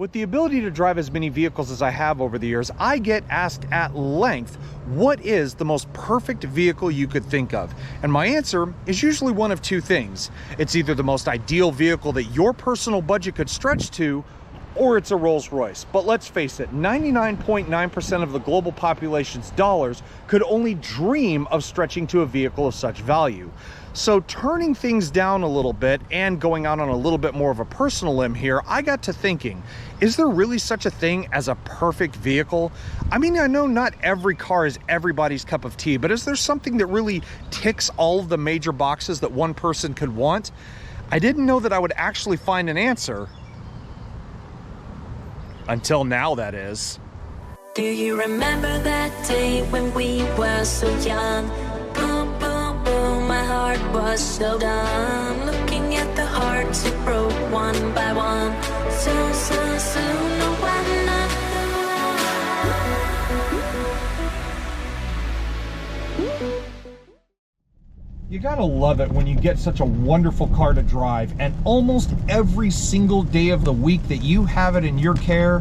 With the ability to drive as many vehicles as I have over the years, I get asked at length, what is the most perfect vehicle you could think of? And my answer is usually one of two things. It's either the most ideal vehicle that your personal budget could stretch to, or it's a Rolls Royce. But let's face it, 99.9% of the global population's dollars could only dream of stretching to a vehicle of such value. So turning things down a little bit and going out on a little bit more of a personal limb here, I got to thinking, is there really such a thing as a perfect vehicle? I mean, I know not every car is everybody's cup of tea, but is there something that really ticks all of the major boxes that one person could want? I didn't know that I would actually find an answer. Until now, that is. Do you remember that day when we were so young? Boom, boom, boom, my heart was so dumb. Looking at the hearts it broke one by one. So soon, no one not. You gotta love it when you get such a wonderful car to drive, and almost every single day of the week that you have it in your care,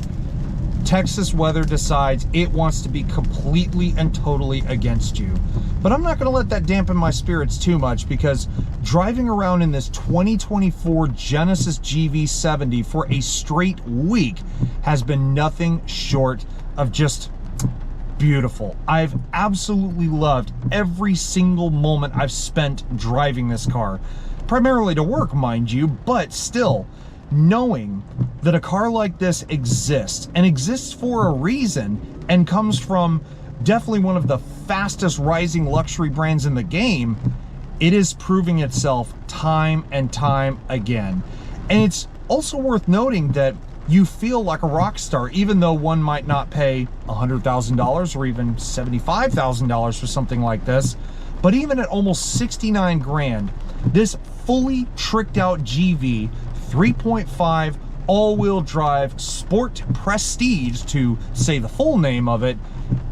Texas weather decides it wants to be completely and totally against you. But I'm not gonna let that dampen my spirits too much, because driving around in this 2024 Genesis GV70 for a straight week has been nothing short of just beautiful. I've absolutely loved every single moment I've spent driving this car, primarily to work, mind you, but still, knowing that a car like this exists and exists for a reason and comes from definitely one of the fastest rising luxury brands in the game, it is proving itself time and time again. And it's also worth noting that you feel like a rock star, even though one might not pay $100,000 or even $75,000 for something like this. But even at almost 69 grand, this fully tricked out GV 3.5 all-wheel drive sport prestige, to say the full name of it,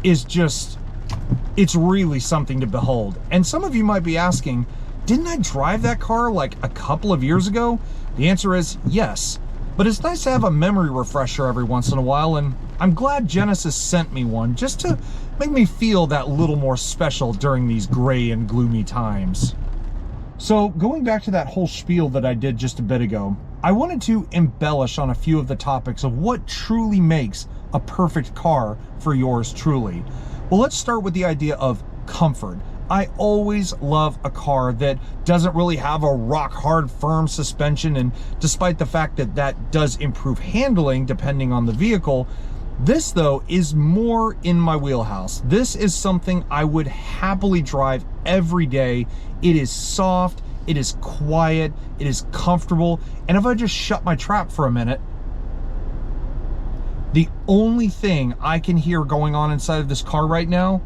is just, it's really something to behold. And some of you might be asking, didn't I drive that car like a couple of years ago? The answer is yes. But it's nice to have a memory refresher every once in a while, and I'm glad Genesis sent me one just to make me feel that little more special during these gray and gloomy times. So going back to that whole spiel that I did just a bit ago, I wanted to embellish on a few of the topics of what truly makes a perfect car for yours truly. Well, let's start with the idea of comfort. I always love a car that doesn't really have a rock hard firm suspension, and despite the fact that that does improve handling depending on the vehicle, this though is more in my wheelhouse. This is something I would happily drive every day. It is soft, it is quiet, it is comfortable, and if I just shut my trap for a minute, the only thing I can hear going on inside of this car right now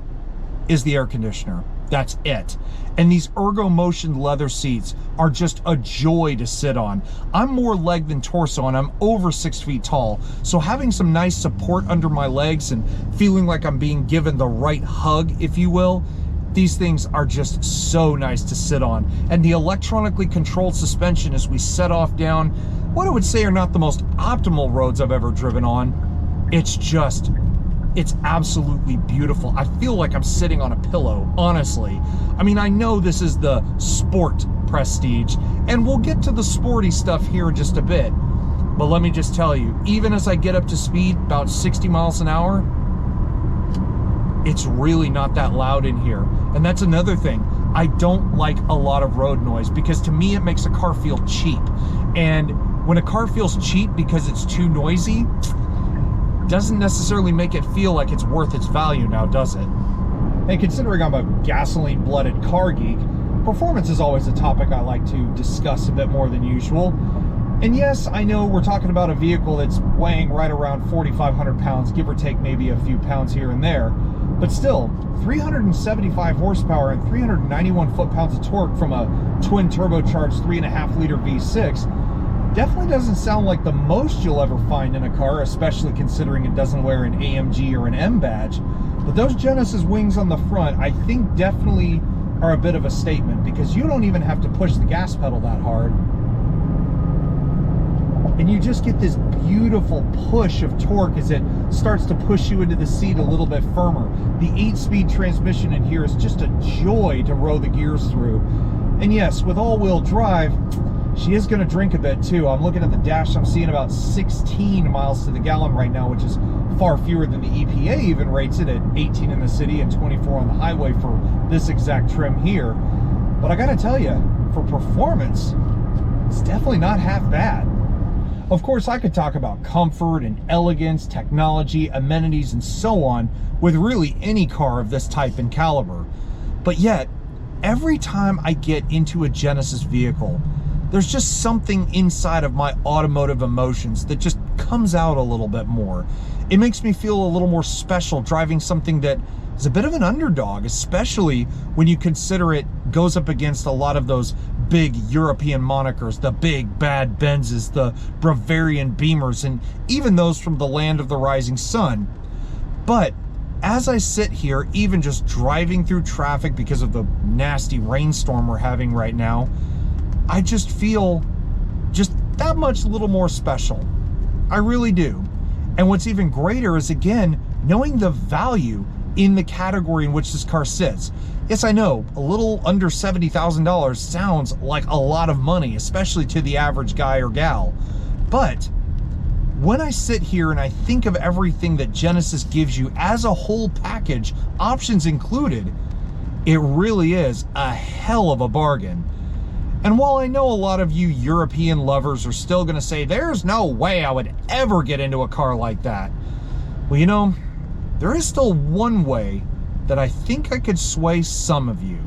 is the air conditioner. That's it. And these ergo motion leather seats are just a joy to sit on. I'm more leg than torso, and I'm over 6 feet tall. So having some nice support under my legs and feeling like I'm being given the right hug, if you will, these things are just so nice to sit on. And the electronically controlled suspension as we set off down what I would say are not the most optimal roads I've ever driven on, it's absolutely beautiful. I feel like I'm sitting on a pillow, honestly. I mean, I know this is the sport prestige, and we'll get to the sporty stuff here in just a bit. But let me just tell you, even as I get up to speed, about 60 miles an hour, it's really not that loud in here. And that's another thing. I don't like a lot of road noise, because to me, it makes a car feel cheap. And when a car feels cheap because it's too noisy, doesn't necessarily make it feel like it's worth its value now, does it? And considering I'm a gasoline-blooded car geek, performance is always a topic I like to discuss a bit more than usual. And yes, I know we're talking about a vehicle that's weighing right around 4,500 pounds, give or take maybe a few pounds here and there, but still, 375 horsepower and 391 foot-pounds of torque from a twin-turbocharged 3.5-liter V6 definitely doesn't sound like the most you'll ever find in a car, especially considering it doesn't wear an AMG or an M badge. But those Genesis wings on the front, I think definitely are a bit of a statement, because you don't even have to push the gas pedal that hard. and you just get this beautiful push of torque as it starts to push you into the seat a little bit firmer. The 8-speed transmission in here is just a joy to row the gears through. And yes, with all-wheel drive, she is going to drink a bit too. I'm looking at the dash, I'm seeing about 16 miles to the gallon right now, which is far fewer than the EPA even rates it at 18 in the city and 24 on the highway for this exact trim here. But I gotta tell you, for performance, it's definitely not half bad. Of course, I could talk about comfort and elegance, technology, amenities, and so on with really any car of this type and caliber. But yet, every time I get into a Genesis vehicle, there's just something inside of my automotive emotions that just comes out a little bit more. It makes me feel a little more special driving something that is a bit of an underdog, especially when you consider it goes up against a lot of those big European monikers, the big bad Benzes, the Bavarian Beamers, and even those from the land of the rising sun. But as I sit here, even just driving through traffic because of the nasty rainstorm we're having right now, I just feel just that much a little more special. I really do. And what's even greater is, again, knowing the value in the category in which this car sits. Yes, I know, a little under $70,000 sounds like a lot of money, especially to the average guy or gal. But when I sit here and I think of everything that Genesis gives you as a whole package, options included, it really is a hell of a bargain. And while I know a lot of you European lovers are still gonna say, there's no way I would ever get into a car like that. Well, you know, there is still one way that I think I could sway some of you.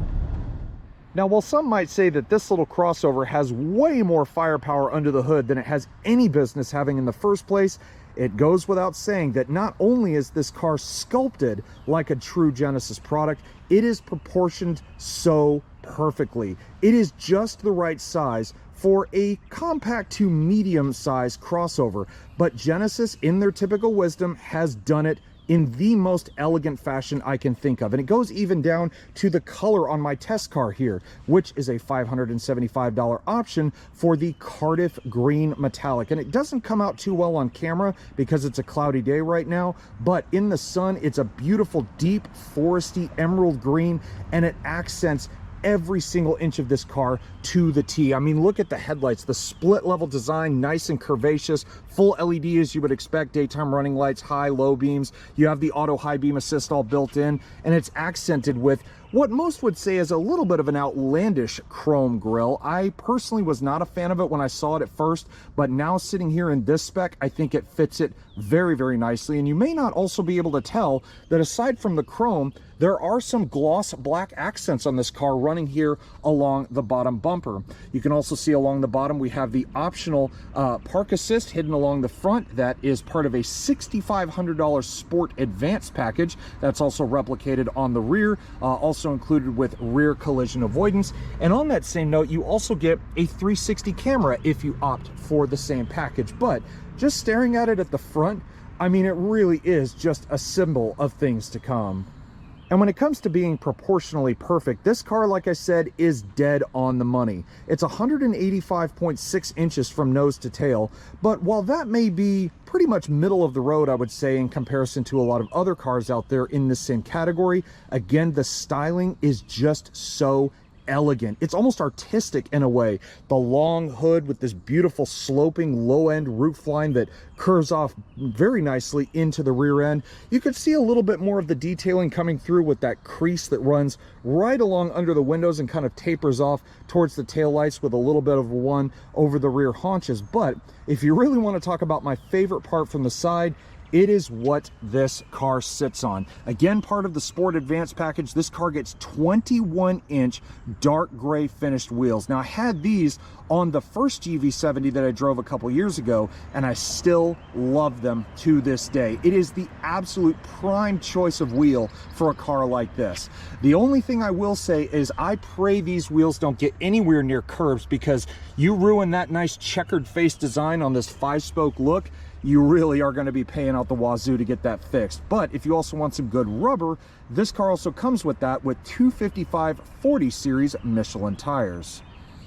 Now, while some might say that this little crossover has way more firepower under the hood than it has any business having in the first place, it goes without saying that not only is this car sculpted like a true Genesis product, it is proportioned so perfectly. It is just the right size for a compact to medium size crossover, but Genesis, in their typical wisdom, has done it in the most elegant fashion I can think of. And it goes even down to the color on my test car here, which is a $575 option for the Cardiff Green Metallic. And it doesn't come out too well on camera because it's a cloudy day right now, but in the sun, it's a beautiful, deep, foresty emerald green, and it accents every single inch of this car to the T. I mean, look at the headlights, the split level design, nice and curvaceous, full LED as you would expect, daytime running lights, high, low beams. You have the auto high beam assist all built in, and it's accented with what most would say is a little bit of an outlandish chrome grille. I personally was not a fan of it when I saw it at first, but now sitting here in this spec, I think it fits it very, very nicely. And you may not also be able to tell that aside from the chrome, there are some gloss black accents on this car running here along the bottom bumper. You can also see along the bottom, we have the optional park assist hidden along the front. That is part of a $6,500 Sport Advanced package. That's also replicated on the rear, also included with rear collision avoidance. And on that same note, you also get a 360 camera if you opt for the same package. But just staring at it at the front, I mean, it really is just a symbol of things to come. And when it comes to being proportionally perfect, this car, like I said, is dead on the money. It's 185.6 inches from nose to tail, but while that may be pretty much middle of the road, I would say, in comparison to a lot of other cars out there in this same category, again, the styling is just so elegant. It's almost artistic in a way. The long hood with this beautiful sloping low-end roof line that curves off very nicely into the rear end. You could see a little bit more of the detailing coming through with that crease that runs right along under the windows and kind of tapers off towards the taillights with a little bit of one over the rear haunches. But if you really want to talk about my favorite part from the side, it is what this car sits on. Again, part of the Sport Advanced package, this car gets 21-inch dark gray finished wheels. Now, I had these on the first GV70 that I drove a couple years ago, and I still love them to this day. It is the absolute prime choice of wheel for a car like this. The only thing I will say is I pray these wheels don't get anywhere near curbs, because you ruin that nice checkered face design on this 5-spoke look, you really are going to be paying out the wazoo to get that fixed. But if you also want some good rubber, this car also comes with that with 255/40 series Michelin tires.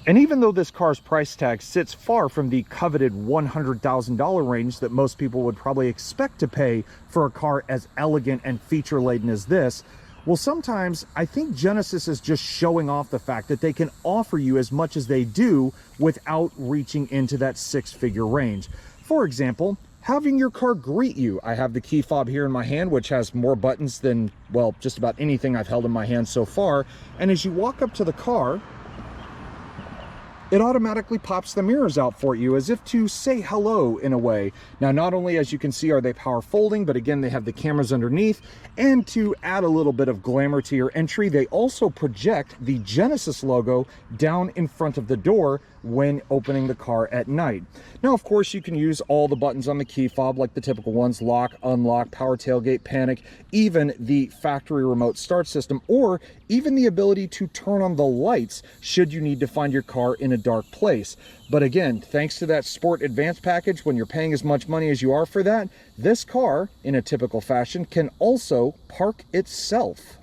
And even though this car's price tag sits far from the coveted $100,000 range that most people would probably expect to pay for a car as elegant and feature-laden as this, well, sometimes I think Genesis is just showing off the fact that they can offer you as much as they do without reaching into that six-figure range. For example, having your car greet you. I have the key fob here in my hand, which has more buttons than, well, just about anything I've held in my hand so far. And as you walk up to the car, it automatically pops the mirrors out for you as if to say hello in a way. Now, not only, as you can see, are they power folding, but again, they have the cameras underneath. And to add a little bit of glamour to your entry, they also project the Genesis logo down in front of the door when opening the car at night. Now, of course, you can use all the buttons on the key fob, like the typical ones: lock, unlock, power tailgate, panic, even the factory remote start system, or even the ability to turn on the lights should you need to find your car in a dark place. But again, thanks to that Sport Advanced package, when you're paying as much money as you are for that, this car, in a typical fashion, can also park itself.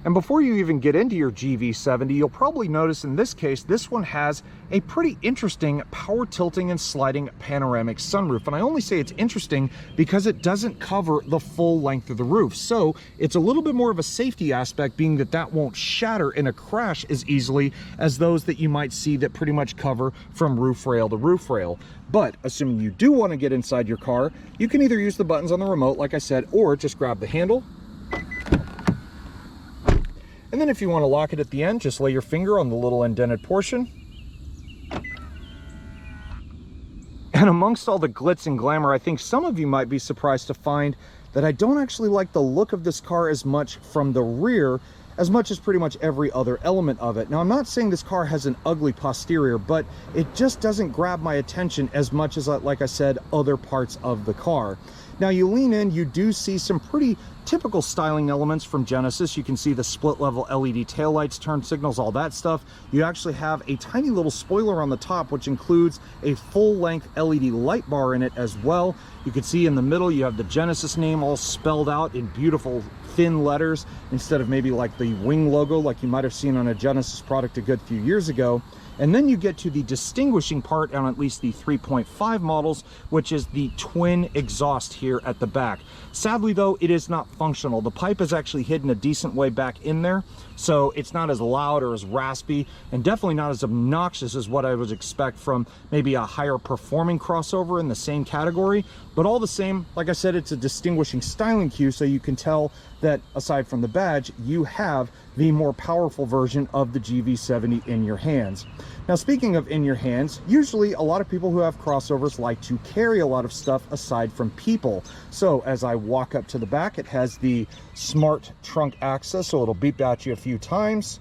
And before you even get into your GV70, you'll probably notice in this case, this one has a pretty interesting power tilting and sliding panoramic sunroof. And I only say it's interesting because it doesn't cover the full length of the roof. So it's a little bit more of a safety aspect, being that that won't shatter in a crash as easily as those that you might see that pretty much cover from roof rail to roof rail. But assuming you do want to get inside your car, you can either use the buttons on the remote, like I said, or just grab the handle. And then if you want to lock it at the end, just lay your finger on the little indented portion. And amongst all the glitz and glamour, I think some of you might be surprised to find that I don't actually like the look of this car as much from the rear as much as pretty much every other element of it. Now, I'm not saying this car has an ugly posterior, but it just doesn't grab my attention as much as, like I said, other parts of the car. Now, you lean in, you do see some pretty typical styling elements from Genesis. You can see the split level LED taillights, turn signals, all that stuff. You actually have a tiny little spoiler on the top, which includes a full length LED light bar in it as well. You can see in the middle, you have the Genesis name all spelled out in beautiful thin letters instead of maybe like the wing logo like you might have seen on a Genesis product a good few years ago. And then you get to the distinguishing part on at least the 3.5 models, which is the twin exhaust here at the back. Sadly though, it is not functional. The pipe is actually hidden a decent way back in there, so it's not as loud or as raspy, and definitely not as obnoxious as what I would expect from maybe a higher performing crossover in the same category. But all the same, like I said, it's a distinguishing styling cue, so you can tell that aside from the badge, you have the more powerful version of the GV70 in your hands. Now, speaking of in your hands, usually a lot of people who have crossovers like to carry a lot of stuff aside from people. So as I walk up to the back, it has the smart trunk access, so it'll beep at you a few times.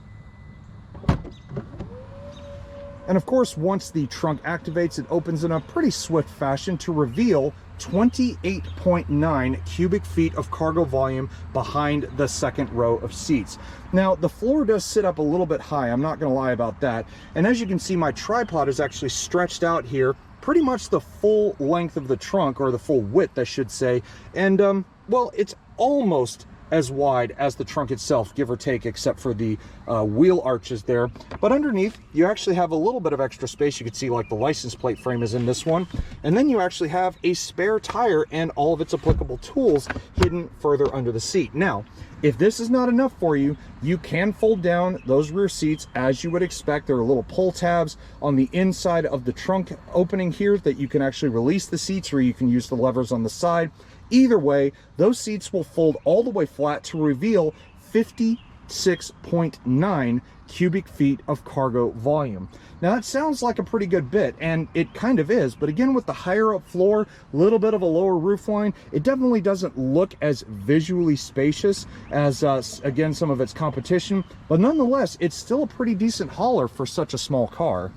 And of course, once the trunk activates, it opens in a pretty swift fashion to reveal 28.9 cubic feet of cargo volume behind the second row of seats. Now, the floor does sit up a little bit high, I'm not going to lie about that. And as you can see, my tripod is actually stretched out here pretty much the full length of the trunk, or the full width, I should say. And, well, it's almost as wide as the trunk itself, give or take, except for the wheel arches there. But underneath, you actually have a little bit of extra space. You can see like the license plate frame is in this one. And then you actually have a spare tire and all of its applicable tools hidden further under the seat. Now, if this is not enough for you, you can fold down those rear seats as you would expect. There are little pull tabs on the inside of the trunk opening here that you can actually release the seats, or you can use the levers on the side. Either way, those seats will fold all the way flat to reveal 56.9 cubic feet of cargo volume. Now that sounds like a pretty good bit, and it kind of is, but again, with the higher up floor, a little bit of a lower roof line, it definitely doesn't look as visually spacious as, again, some of its competition, but nonetheless, it's still a pretty decent hauler for such a small car.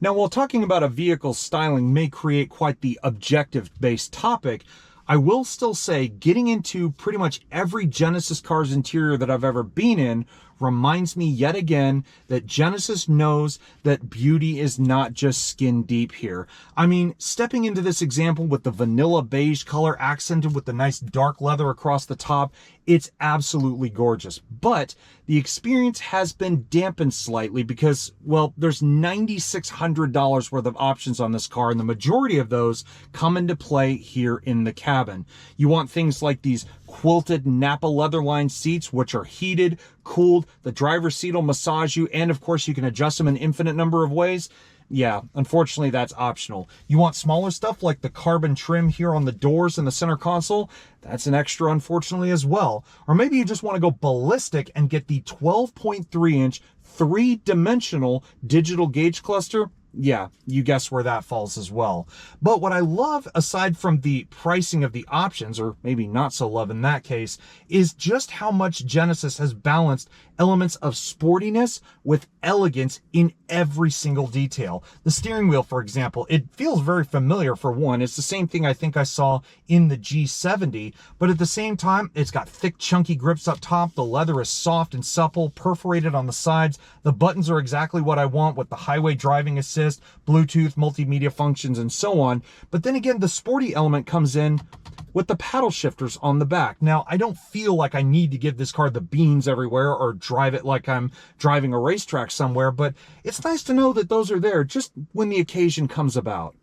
Now, while talking about a vehicle's styling may create quite the objective-based topic, I will still say getting into pretty much every Genesis car's interior that I've ever been in reminds me yet again that Genesis knows that beauty is not just skin deep here. I mean, stepping into this example with the vanilla beige color accented with the nice dark leather across the top, it's absolutely gorgeous. But the experience has been dampened slightly because, well, there's $9,600 worth of options on this car, and the majority of those come into play here in the cabin. You want things like these quilted Napa leather-lined seats, which are heated, cooled, the driver's seat will massage you, and of course you can adjust them an infinite number of ways. Yeah, unfortunately that's optional. You want smaller stuff like the carbon trim here on the doors and the center console? That's an extra, unfortunately, as well. Or maybe you just want to go ballistic and get the 12.3-inch three-dimensional digital gauge cluster. Yeah, you guess where that falls as well. But what I love, aside from the pricing of the options, or maybe not so love in that case, is just how much Genesis has balanced elements of sportiness with elegance in every single detail. The steering wheel, for example, it feels very familiar for one. It's the same thing I think I saw in the G70, but at the same time, it's got thick, chunky grips up top. The leather is soft and supple, perforated on the sides. The buttons are exactly what I want with the highway driving assist, Bluetooth, multimedia functions, and so on. But then again, the sporty element comes in with the paddle shifters on the back. Now, I don't feel like I need to give this car the beans everywhere or drive it like I'm driving a racetrack somewhere, but it's nice to know that those are there just when the occasion comes about.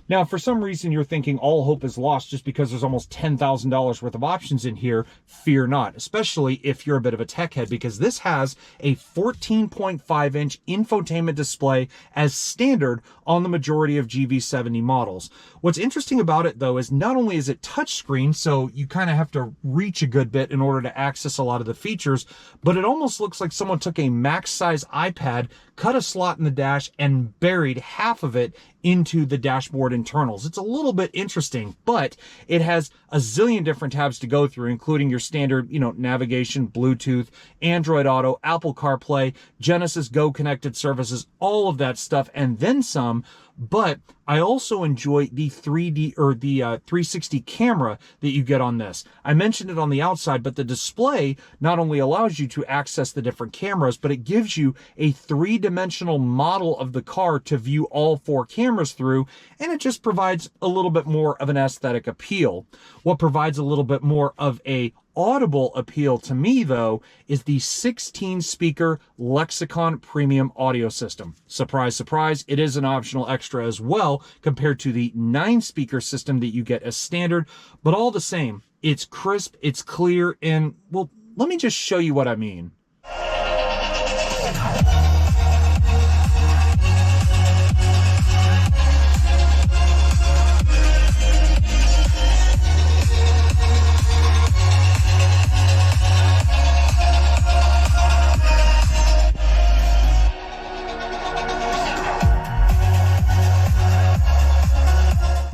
Now, if for some reason you're thinking all hope is lost just because there's almost $10,000 worth of options in here, fear not, especially if you're a bit of a tech head, because this has a 14.5-inch infotainment display as standard on the majority of GV70 models. What's interesting about it, though, is not only is it touchscreen, so you kind of have to reach a good bit in order to access a lot of the features, but it almost looks like someone took a max-size iPad, cut a slot in the dash, and buried half of it into the dashboard internals. It's a little bit interesting, but it has a zillion different tabs to go through, including your standard, navigation, Bluetooth, Android Auto, Apple CarPlay, Genesis Go connected services, all of that stuff, and then some. But I also enjoy the 360 camera that you get on this. I mentioned it on the outside, but the display not only allows you to access the different cameras, but it gives you a three-dimensional model of the car to view all four cameras through, and it just provides a little bit more of an aesthetic appeal. What provides a little bit more of a audible appeal to me, though, is the 16-speaker Lexicon premium audio system. Surprise, surprise, it is an optional extra as well compared to the 9-speaker system that you get as standard, but all the same, it's crisp, it's clear, and, well, let me just show you what I mean.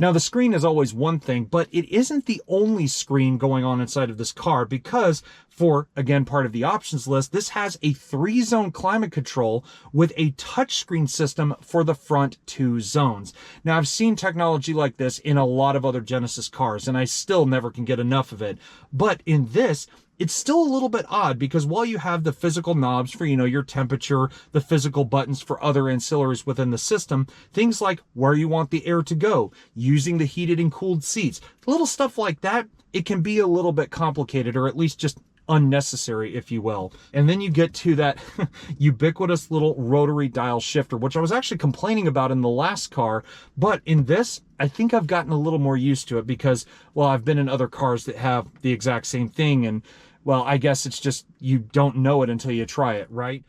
Now, the screen is always one thing, but it isn't the only screen going on inside of this car because, for, again, part of the options list, this has a 3-zone climate control with a touchscreen system for the front 2 zones. Now, I've seen technology like this in a lot of other Genesis cars, and I still never can get enough of it. But in this, it's still a little bit odd because while you have the physical knobs for, your temperature, the physical buttons for other ancillaries within the system, things like where you want the air to go, using the heated and cooled seats, little stuff like that, it can be a little bit complicated, or at least just unnecessary, if you will. And then you get to that ubiquitous little rotary dial shifter, which I was actually complaining about in the last car, but in this, I think I've gotten a little more used to it because, well, I've been in other cars that have the exact same thing, and, well, I guess it's just you don't know it until you try it, right?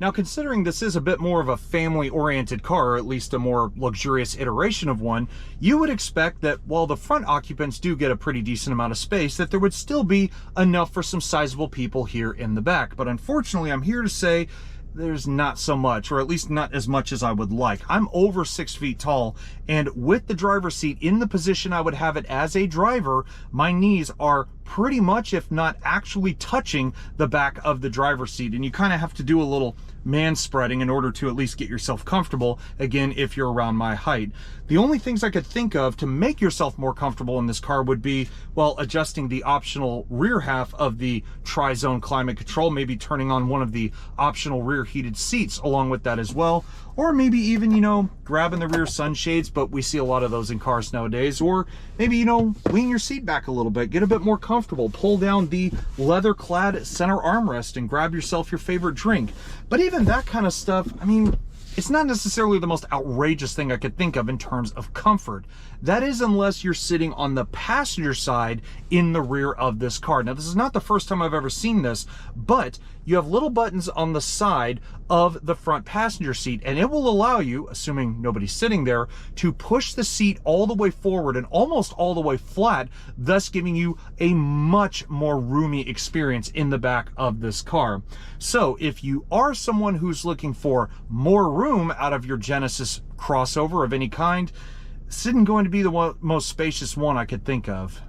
Now, considering this is a bit more of a family-oriented car, or at least a more luxurious iteration of one, you would expect that while the front occupants do get a pretty decent amount of space, that there would still be enough for some sizable people here in the back. But unfortunately, I'm here to say there's not so much, or at least not as much as I would like. I'm over 6 feet tall, and with the driver's seat in the position I would have it as a driver, my knees are pretty much, if not actually touching the back of the driver's seat. And you kind of have to do a little man spreading in order to at least get yourself comfortable, again, if you're around my height. The only things I could think of to make yourself more comfortable in this car would be, well, adjusting the optional rear half of the tri-zone climate control, maybe turning on one of the optional rear heated seats along with that as well, or maybe even, you know, grabbing the rear sunshades, but we see a lot of those in cars nowadays, or maybe, you know, lean your seat back a little bit, get a bit more comfortable, pull down the leather clad center armrest and grab yourself your favorite drink. But even that kind of stuff, I mean, it's not necessarily the most outrageous thing I could think of in terms of comfort. That is, unless you're sitting on the passenger side in the rear of this car. Now, this is not the first time I've ever seen this, but you have little buttons on the side of the front passenger seat, and it will allow you, assuming nobody's sitting there, to push the seat all the way forward and almost all the way flat, thus giving you a much more roomy experience in the back of this car. So if you are someone who's looking for more room out of your Genesis crossover of any kind, this isn't going to be the most spacious one I could think of.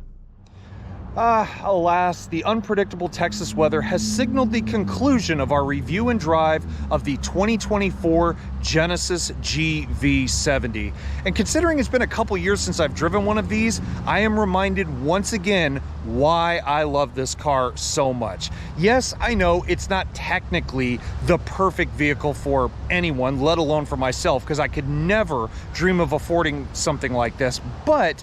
Alas, the unpredictable Texas weather has signaled the conclusion of our review and drive of the 2024 Genesis GV70. And considering it's been a couple years since I've driven one of these, I am reminded once again why I love this car so much. Yes, I know it's not technically the perfect vehicle for anyone, let alone for myself, because I could never dream of affording something like this, but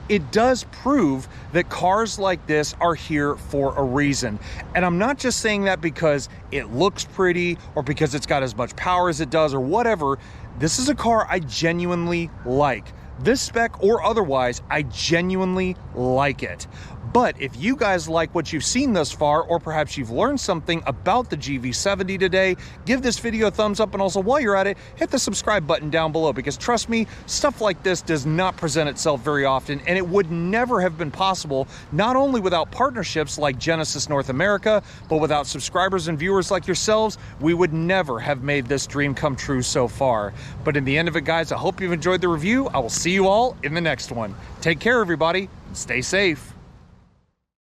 it does prove that cars like this are here for a reason. And I'm not just saying that because it looks pretty or because it's got as much power as it does or whatever. This is a car I genuinely like. This spec or otherwise, I genuinely like it. But if you guys like what you've seen thus far, or perhaps you've learned something about the GV70 today, give this video a thumbs up, and also while you're at it, hit the subscribe button down below, because trust me, stuff like this does not present itself very often, and it would never have been possible, not only without partnerships like Genesis North America, but without subscribers and viewers like yourselves, we would never have made this dream come true so far. But in the end of it, guys, I hope you've enjoyed the review. I will see you all in the next one. Take care, everybody, and stay safe.